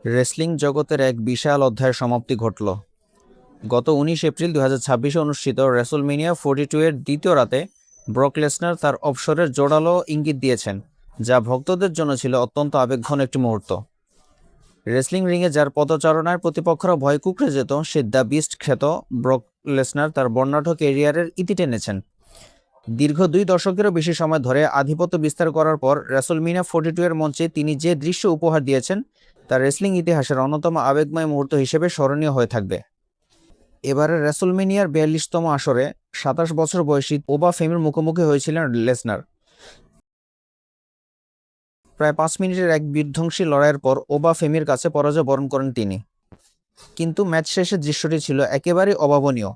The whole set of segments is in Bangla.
রেসলিং জগতের এক বিশাল অধ্যায়ের সমাপ্তি ঘটল। গত ১৯ এপ্রিল ২০২৬ অনুষ্ঠিত রেসলমেনিয়া 42 এর দ্বিতীয় রাতে ব্রক লেসনার তার অবসরের জোরালো ইঙ্গিত দিয়েছেন, যা ভক্তদের জন্য ছিল অত্যন্ত আবেগঘন একটি মুহূর্ত। রেসলিং রিংয়ে যার পদচারণায় প্রতিপক্ষরা ভয় কুঁকড়ে যেত, সে দ্য বিস্ট খ্যাত ব্রক লেসনার তার বর্ণাঢ্য ক্যারিয়ারের ইতি টেনেছেন। দীর্ঘ ২ দশকেরও বেশি সময় ধরে আধিপত্য বিস্তার করার পর রেসলমেনিয়া 42 এর মঞ্চে তিনি যে দৃশ্য উপহার দিয়েছেন তা রেসলিং ইতিহাসের অন্যতম আবেগময় মুহূর্ত হিসেবে স্মরণীয় হয়ে থাকবে। এবারে রেসলমেনিয়ার ৪২তম আসরে ২৭ বছর বয়সী ওবা ফেমির মুখোমুখি হয়েছিলেন লেসনার। প্রায় ৫ মিনিটের এক বিধ্বংসী লড়াইয়ের পর ওবা ফেমির কাছে পরাজয় বরণ করেন তিনি। কিন্তু ম্যাচ শেষের দৃশ্যটি ছিল একেবারেই অভাবনীয়।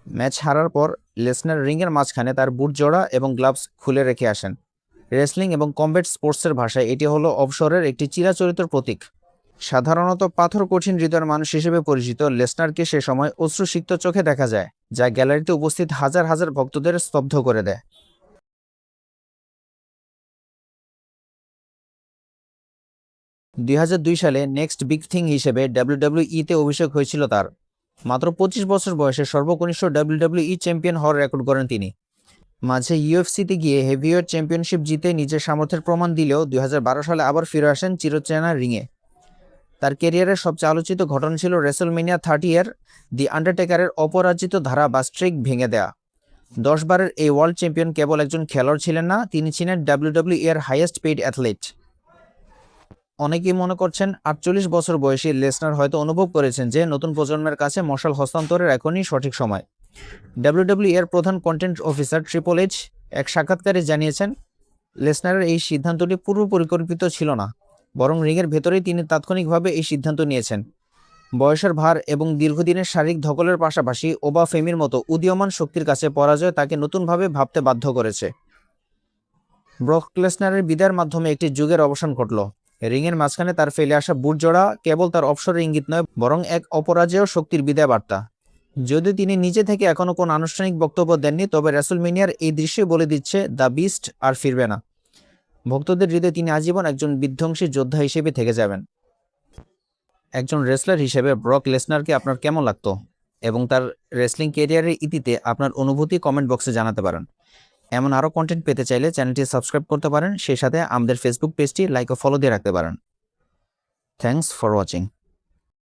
ম্যাচ হারার পর লেসনার রিংয়ের মাঝখানে তার বুট জোড়া এবং গ্লাভস খুলে রেখে আসেন। রেসলিং এবং কমব্যাট স্পোর্টসের ভাষায় এটি হলো অবসরের একটি চিরাচরিত প্রতীক। সাধারণত পাথর কঠিন হৃদয়ের মানুষ হিসেবে পরিচিত লেসনারকে সে সময় অশ্রুসিক্ত চোখে দেখা যায়, যা গ্যালারিতে উপস্থিত হাজার হাজার ভক্তদের স্তব্ধ করে দেয়। ২০০২ সালে নেক্সট বিগ থিং হিসেবে ডাব্লিউডাব্লিউইতে অভিষেক হয়েছিল তার। মাত্র ২৫ বছর বয়সে সর্বকনিষ্ঠ ডাব্লিউডাব্লিউই চ্যাম্পিয়ন হওয়ার রেকর্ড করেন তিনি। মাঝে ইউএফসিতে গিয়ে হেভিওয়েট চ্যাম্পিয়নশিপ জিতে নিজের সামর্থ্যের প্রমাণ দিলেও ২০১২ সালে আবার ফিরে আসেন চিরচেনা রিংয়ে। তার ক্যারিয়ারের সবচেয়ে আলোচিত ঘটনা ছিল রেসলমেনিয়া 30 এর দি আন্ডারটেকারের অপরাজিত ধারা বা স্ট্রিক ভেঙে দেয়া। ১০ বারের এই ওয়ার্ল্ড চ্যাম্পিয়ন কেবল একজন খেলোয়াড় ছিলেন না, তিনি ছিলেন ডাব্লিউডাব্লিউই এর হাইয়েস্ট পেইড অ্যাথলিট। অনেকেই মনে করছেন ৪৮ বছর বয়সী লেসনার হয়তো অনুভব করেছেন যে নতুন প্রজন্মের কাছে মশাল হস্তান্তরের এখনই সঠিক সময়। ডাব্লিউডাব্লিউই এর প্রধান কন্টেন্ট অফিসার ট্রিপল এইচ এক সাক্ষাৎকারে জানিয়েছেন, লেসনারের এই সিদ্ধান্তটি পূর্ব পরিকল্পিত ছিল না, বরং রিংয়ের ভেতরেই তিনি তাৎক্ষণিকভাবে এই সিদ্ধান্ত নিয়েছেন। বয়সের ভার এবং দীর্ঘদিনের শারীরিক ধকলের পাশাপাশি ওবা ফেমির মতো উদীয়মান শক্তির কাছে পরাজয় তাকে নতুনভাবে ভাবতে বাধ্য করেছে। ব্রক লেসনারের বিদায়ের মাধ্যমে একটি যুগের অবসান ঘটল। রিংয়ের মাঝখানে তার ফেলে আসা বুট জোড়া কেবল তার অবসরের ইঙ্গিত নয়, বরং এক অপরাজেয় শক্তির বিদায় বার্তা। যদি তিনি নিজে থেকে এখনো কোনো আনুষ্ঠানিক বক্তব্য দেননি, তবে রেসলমেনিয়ার এই দৃশ্যই বলে দিচ্ছে দ্য বিস্ট আর ফিরবে না। ভক্তদের হৃদয়ে তিনি আজীবন একজন বিধ্বংসী যোদ্ধা হিসেবে থেকে যাবেন। একজন রেসলার হিসেবে ব্রক লেসনারকে আপনার কেমন লাগতো এবং তার রেসলিং ক্যারিয়ারের ইতিতে আপনার অনুভূতি কমেন্ট বক্সে জানাতে পারেন। এমন আরও কন্টেন্ট পেতে চাইলে চ্যানেলটি সাবস্ক্রাইব করতে পারেন, সেই সাথে আমাদের ফেসবুক পেজটি লাইক ও ফলো দিয়ে রাখতে পারেন। Thanks for watching.